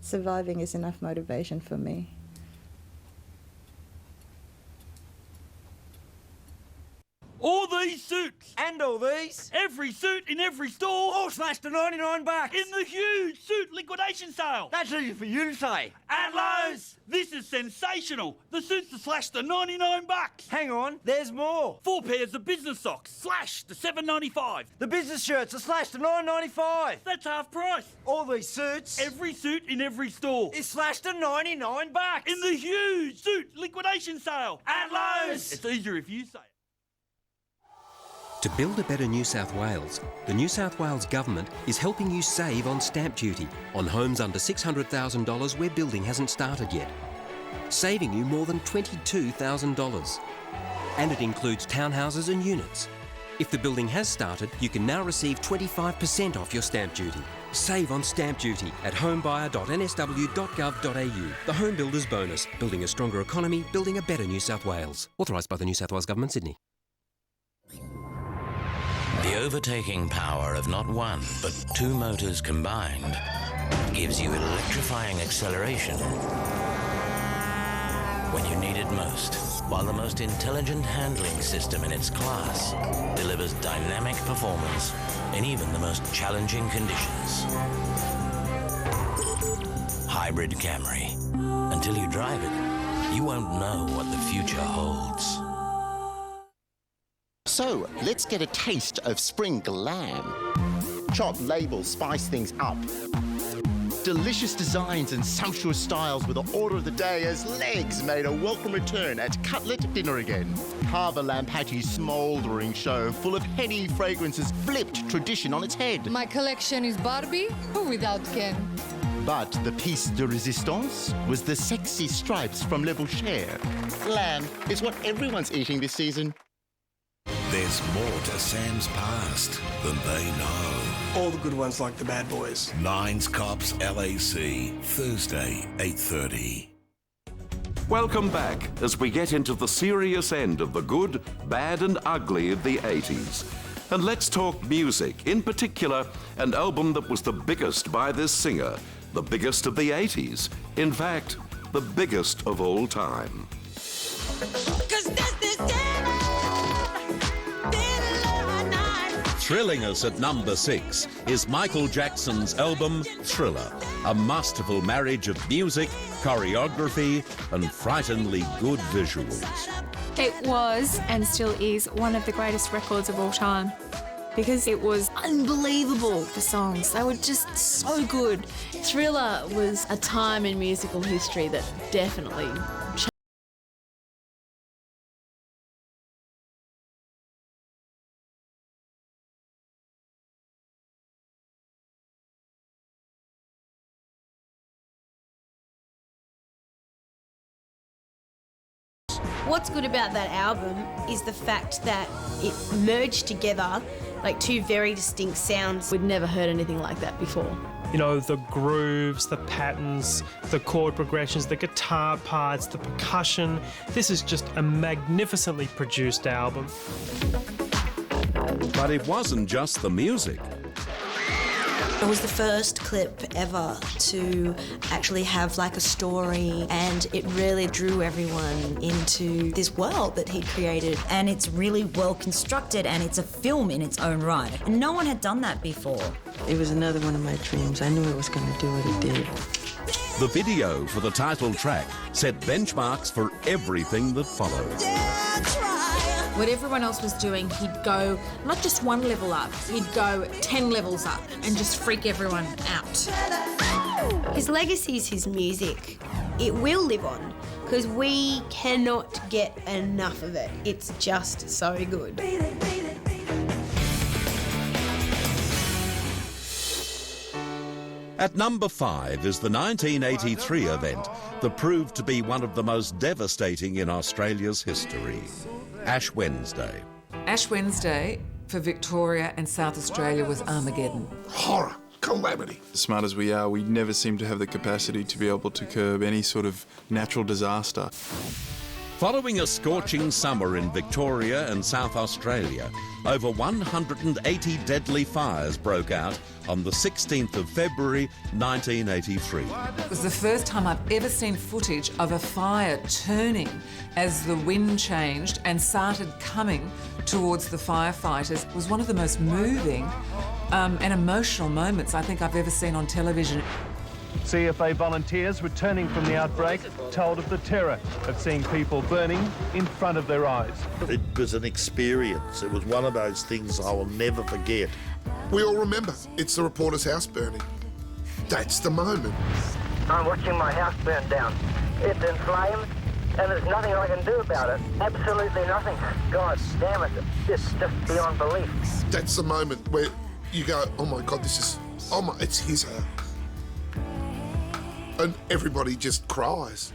surviving is enough motivation for me. All these suits. And all these. Every suit in every store. All slashed to 99 bucks. In the huge suit liquidation sale. That's easy for you to say. At Lowe's. This is sensational. The suits are slashed to 99 bucks. Hang on, there's more. 4 pairs of business socks slashed to $7.95. The business shirts are slashed to $9.95. That's half price. All these suits. Every suit in every store. Is slashed to 99 bucks. In the huge suit liquidation sale. At Lowe's. It's easier if you say it. To build a better New South Wales, the New South Wales Government is helping you save on stamp duty on homes under $600,000 where building hasn't started yet, saving you more than $22,000. And it includes townhouses and units. If the building has started, you can now receive 25% off your stamp duty. Save on stamp duty at homebuyer.nsw.gov.au. The Home Builders Bonus, building a stronger economy, building a better New South Wales. Authorised by the New South Wales Government, Sydney. The overtaking power of not one, but 2 motors combined gives you electrifying acceleration when you need it most, while the most intelligent handling system in its class delivers dynamic performance in even the most challenging conditions. Hybrid Camry. Until you drive it, you won't know what the future holds. So, let's get a taste of spring glam. Chop, label, spice things up. Delicious designs and sumptuous styles were the order of the day as Legs made a welcome return at Cutlet Dinner Again. Harbour Lampatti's smouldering show full of heady fragrances flipped tradition on its head. My collection is Barbie without Ken. But the piece de resistance was the sexy stripes from Le Boucher. Lamb is what everyone's eating this season. There's more to Sam's past than they know. All the good ones like the bad boys. Nines Cops LAC, Thursday, 8:30. Welcome back as we get into the serious end of the good, bad and ugly of the 80s. And let's talk music, in particular, an album that was the biggest by this singer, the biggest of the 80s. In fact, the biggest of all time. Thrilling us at number 6 is Michael Jackson's album Thriller, a masterful marriage of music, choreography and frighteningly good visuals. It was, and still is, one of the greatest records of all time. Because it was unbelievable, the songs. They were just so good. Thriller was a time in musical history that definitely changed. What's good about that album is the fact that it merged together like 2 very distinct sounds. We'd never heard anything like that before. You know, the grooves, the patterns, the chord progressions, the guitar parts, the percussion. This is just a magnificently produced album. But it wasn't just the music. It was the first clip ever to actually have like a story, and it really drew everyone into this world that he created. And it's really well constructed, and it's a film in its own right. And no one had done that before. It was another one of my dreams. I knew it was going to do what it did. The video for the title track set benchmarks for everything that followed. What everyone else was doing, he'd go not just one level up, he'd go 10 levels up and just freak everyone out. His legacy is his music. It will live on because we cannot get enough of it. It's just so good. At number 5 is the 1983 event that proved to be one of the most devastating in Australia's history, Ash Wednesday. Ash Wednesday for Victoria and South Australia was Armageddon. Horror, calamity. As smart as we are, we never seem to have the capacity to be able to curb any sort of natural disaster. Following a scorching summer in Victoria and South Australia, over 180 deadly fires broke out on the 16th of February 1983. It was the first time I've ever seen footage of a fire turning as the wind changed and started coming towards the firefighters. It was one of the most moving and emotional moments I think I've ever seen on television. CFA volunteers returning from the outbreak told of the terror of seeing people burning in front of their eyes. It was an experience. It was one of those things I will never forget. We all remember, it's the reporter's house burning. That's the moment. I'm watching my house burn down. It's in flames and there's nothing I can do about it. Absolutely nothing. God damn it, it's just beyond belief. That's the moment where you go, oh my God, it's his house. And everybody just cries.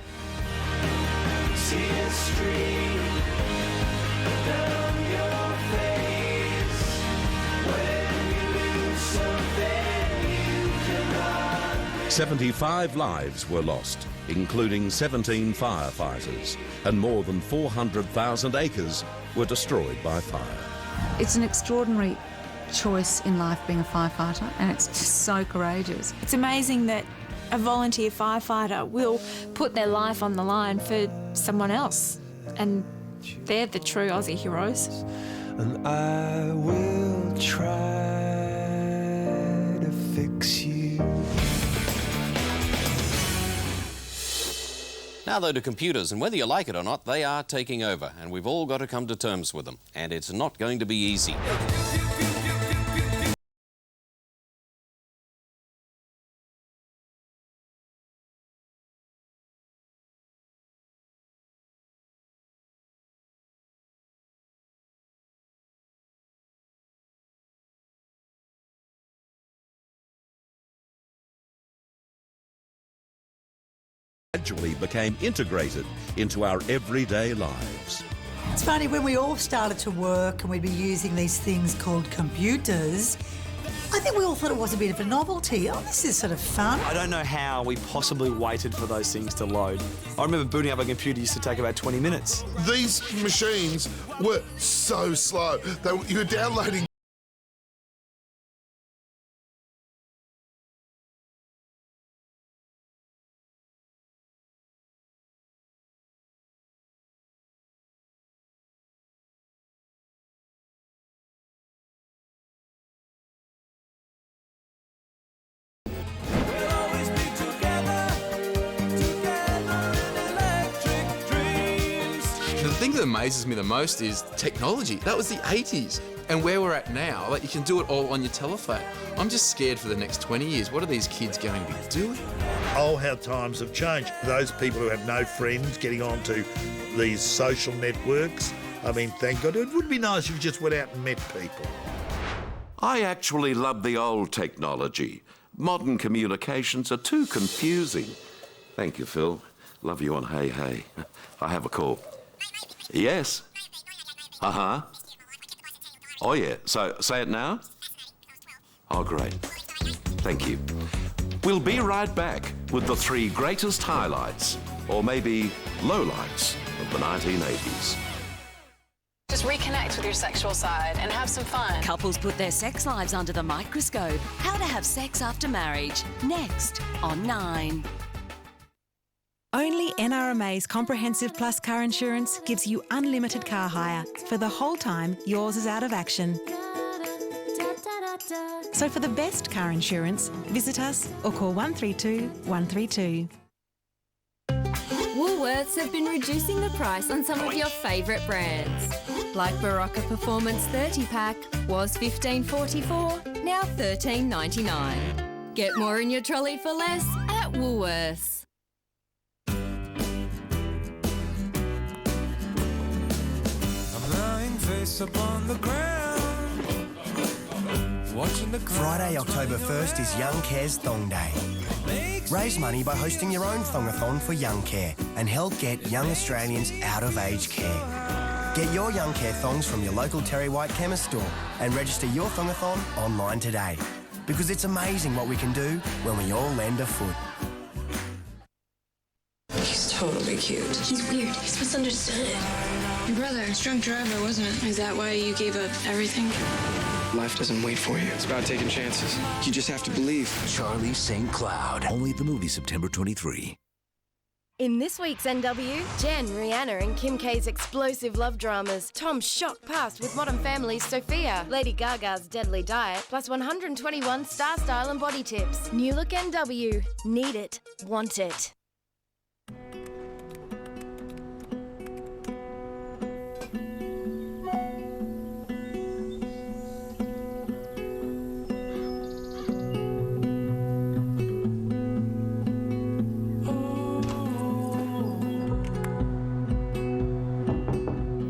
Tears stream down your face when you lose something you cannot. 75 lives were lost, including 17 firefighters, and more than 400,000 acres were destroyed by fire. It's an extraordinary choice in life being a firefighter, and it's just so courageous. It's amazing that a volunteer firefighter will put their life on the line for someone else, and they're the true Aussie heroes. And I will try to fix you. Now, though, to computers, and whether you like it or not, they are taking over, and we've all got to come to terms with them, and it's not going to be easy. Gradually became integrated into our everyday lives. It's funny, when we all started to work and we'd be using these things called computers, I think we all thought it was a bit of a novelty. Oh, this is sort of fun. I don't know how we possibly waited for those things to load. I remember booting up a computer used to take about 20 minutes. These machines were so slow. You were downloading. The thing that amazes me the most is technology. That was the 80s. And where we're at now, like, you can do it all on your telephone. I'm just scared for the next 20 years. What are these kids going to be doing? Oh, how times have changed. Those people who have no friends getting onto these social networks, I mean, thank God. It would be nice if you just went out and met people. I actually love the old technology. Modern communications are too confusing. Thank you, Phil. Love you on Hey Hey. I have a call. Yes. Uh-huh. Oh, yeah. So, say it now? Oh, great. Thank you. We'll be right back with the 3 greatest highlights, or maybe lowlights, of the 1980s. Just reconnect with your sexual side and have some fun. Couples put their sex lives under the microscope. How to have sex after marriage. Next on 9. Only NRMA's Comprehensive Plus car insurance gives you unlimited car hire for the whole time yours is out of action. So for the best car insurance, visit us or call 132 132. Woolworths have been reducing the price on some of your favourite brands. Like Barocca Performance 30-pack was $15.44, now $13.99. Get more in your trolley for less at Woolworths. I'm lying face upon the ground, watching the Friday, October 1st is Young Care's Thong Day. Raise money by hosting your own thongathon for Young Care and help get young Australians out of aged care. Get your Young Care thongs from your local Terry White chemist store and register your thongathon online today. Because it's amazing what we can do when we all lend a foot. He's totally cute. He's weird. He's misunderstood. Your brother, drunk driver, wasn't it? Is that why you gave up everything? Life doesn't wait for you. It's about taking chances. You just have to believe. Charlie St. Cloud. Only at the movie September 23. In this week's NW, Jen, Rihanna and Kim K's explosive love dramas, Tom's shock past with Modern Family's Sophia, Lady Gaga's Deadly Diet, plus 121 star style and body tips. New look NW. Need it. Want it.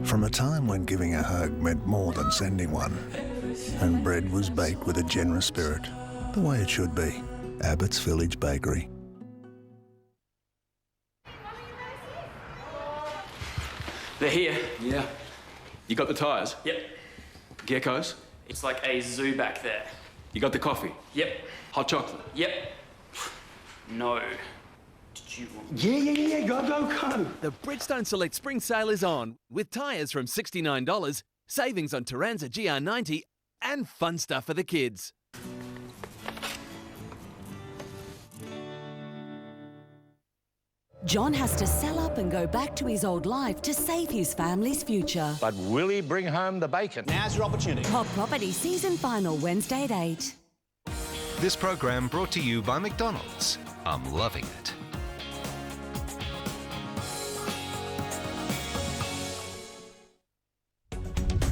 From a time when giving a hug meant more than sending one, and bread was baked with a generous spirit, the way it should be. Abbott's Village Bakery. They're here. Yeah. You got the tyres? Yep. Geckos? It's like a zoo back there. You got the coffee? Yep. Hot chocolate? Yep. No. Did you want... Yeah. Go. The Bridgestone Select Spring Sale is on, with tyres from $69, savings on Turanza GR90, and fun stuff for the kids. John has to sell up and go back to his old life to save his family's future. But will he bring home the bacon? Now's your opportunity. Pop Property season final Wednesday at 8. This program brought to you by McDonald's. I'm loving it.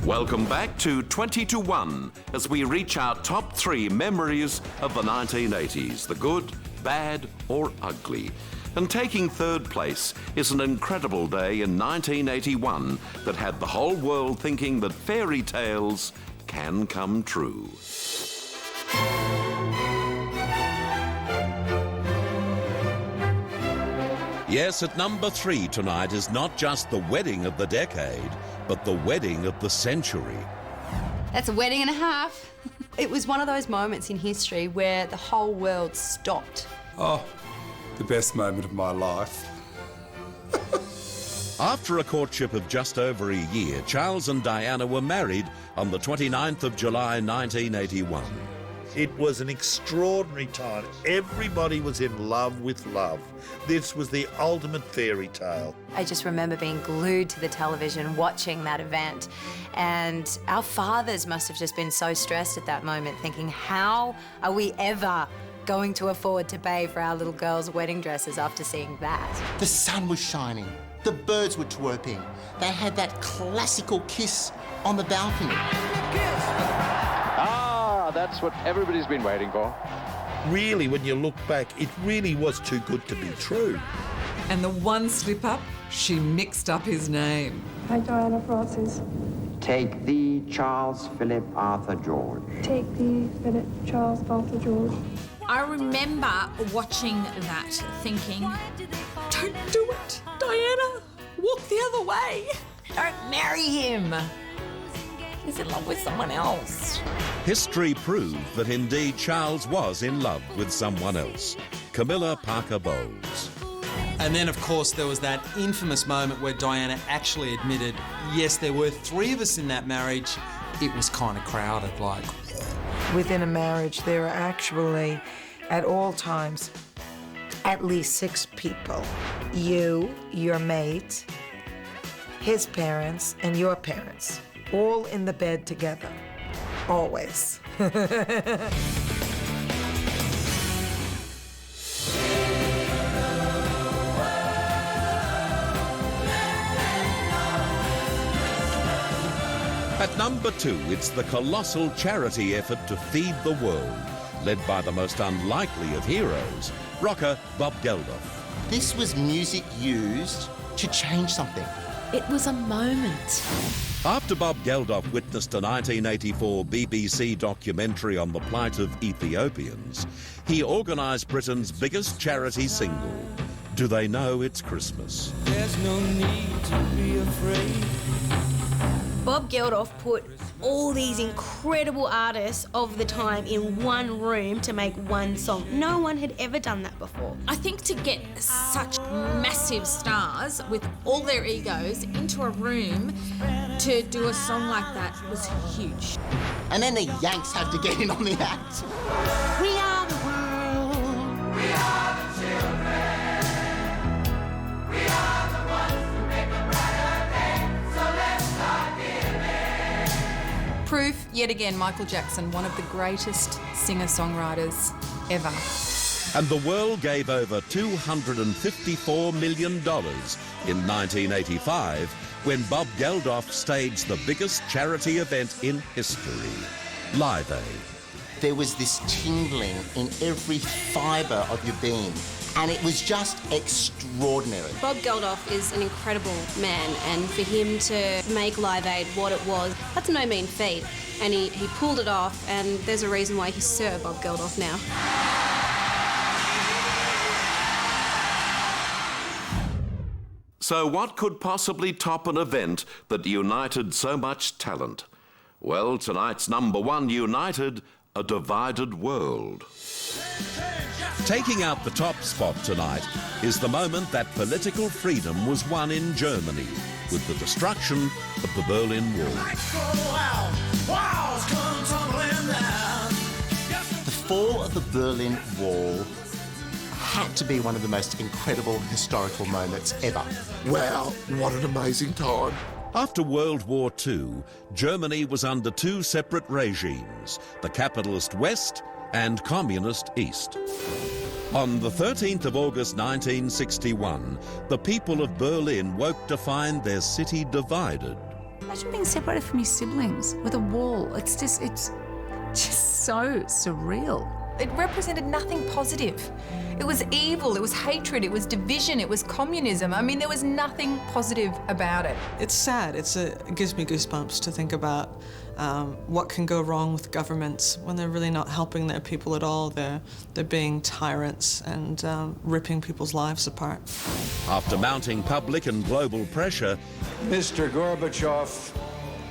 Welcome back to 20 to 1 as we reach our top 3 memories of the 1980s, the good, bad or ugly. And taking third place is an incredible day in 1981 that had the whole world thinking that fairy tales can come true. Yes, at number 3 tonight is not just the wedding of the decade, but the wedding of the century. That's a wedding and a half. It was one of those moments in history where the whole world stopped. Oh, the best moment of my life. After a courtship of just over a year, Charles and Diana were married on the 29th of July 1981. It was an extraordinary time. Everybody was in love with love. This was the ultimate fairy tale. I just remember being glued to the television watching that event, and our fathers must have just been so stressed at that moment, thinking, how are we ever going to afford to pay for our little girls' wedding dresses after seeing that? The sun was shining, the birds were chirping, they had that classical kiss on the balcony. That's what everybody's been waiting for. Really, when you look back, it really was too good to be true. And the one slip up, she mixed up his name. Hi, Diana Francis. Take thee, Charles Philip Arthur George. Take thee, Philip Charles Arthur George. I remember watching that thinking, don't do it, Diana. Walk the other way. Don't marry him. He's in love with someone else. History proved that indeed Charles was in love with someone else, Camilla Parker Bowles. And then, of course, there was that infamous moment where Diana actually admitted, yes, there were 3 of us in that marriage. It was kind of crowded, like. Within a marriage, there are actually, at all times, at least 6 people. You, your mate, his parents, and your parents. All in the bed together. Always. At number 2, it's the colossal charity effort to feed the world, led by the most unlikely of heroes, rocker Bob Geldof. This was music used to change something. It was a moment. After Bob Geldof witnessed a 1984 BBC documentary on the plight of Ethiopians, he organised Britain's biggest charity single, Do They Know It's Christmas? There's no need to be afraid. Bob Geldof put all these incredible artists of the time in one room to make one song. No one had ever done that before. I think to get such massive stars with all their egos into a room to do a song like that was huge. And then the Yanks have to get in on the act. We are the world. We are the children. We are the ones who make a brighter day. So let's start giving. Proof, yet again, Michael Jackson, one of the greatest singer-songwriters ever. And the world gave over $254 million in 1985 when Bob Geldof staged the biggest charity event in history, Live Aid. There was this tingling in every fibre of your being, and it was just extraordinary. Bob Geldof is an incredible man, and for him to make Live Aid what it was, that's no mean feat. And he pulled it off, and there's a reason why he's Sir Bob Geldof now. So what could possibly top an event that united so much talent? Well, tonight's number 1 united a divided world. Taking out the top spot tonight is the moment that political freedom was won in Germany with the destruction of the Berlin Wall. The fall of the Berlin Wall had to be one of the most incredible historical moments ever. Wow, what an amazing time. After World War II, Germany was under 2 separate regimes, the capitalist West and communist East. On the 13th of August 1961, the people of Berlin woke to find their city divided. Imagine being separated from your siblings with a wall. It's just so surreal. It represented nothing positive. It was evil, it was hatred, it was division, it was communism. I mean, there was nothing positive about it. It's sad. It gives me goosebumps to think about what can go wrong with governments when they're really not helping their people at all. They're being tyrants and ripping people's lives apart. After mounting public and global pressure, Mr. Gorbachev,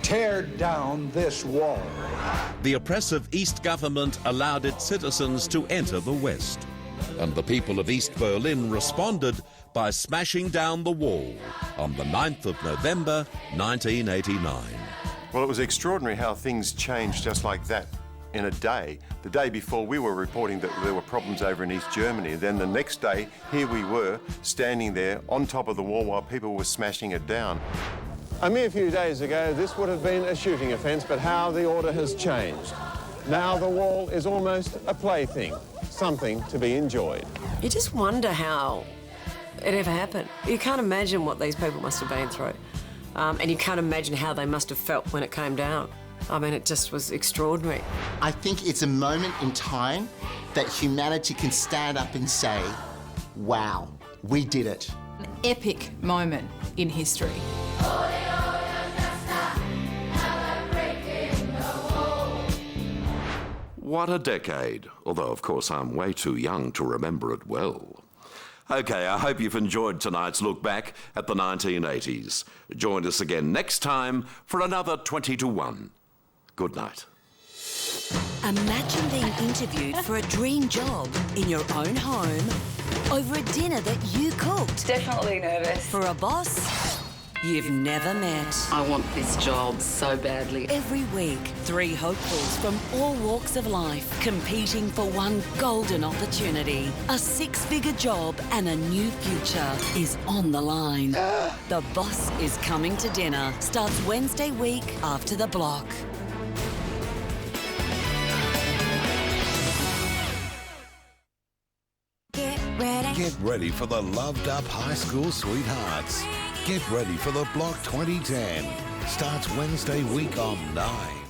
tear down this wall. The oppressive East government allowed its citizens to enter the West. And the people of East Berlin responded by smashing down the wall on the 9th of November 1989. Well, it was extraordinary how things changed just like that in a day. The day before, we were reporting that there were problems over in East Germany. Then the next day, here we were, standing there on top of the wall while people were smashing it down. A mere few days ago, this would have been a shooting offence, but how the order has changed. Now the wall is almost a plaything, something to be enjoyed. You just wonder how it ever happened. You can't imagine what these people must have been through. And you can't imagine how they must have felt when it came down. I mean, it just was extraordinary. I think it's a moment in time that humanity can stand up and say, wow, we did it. An epic moment in history. What a decade, although of course I'm way too young to remember it well. Okay, I hope you've enjoyed tonight's look back at the 1980s. Join us again next time for another 20 to 1. Good night. Imagine being interviewed for a dream job in your own home over a dinner that you cooked. Definitely nervous. For a boss you've never met. I want this job so badly. Every week, 3 hopefuls from all walks of life competing for one golden opportunity. A 6-figure job and a new future is on the line. The Boss is Coming to Dinner starts Wednesday week after the block. Get ready. Get ready for the loved-up high school sweethearts. Get ready for the Block 2010. Starts Wednesday week on 9.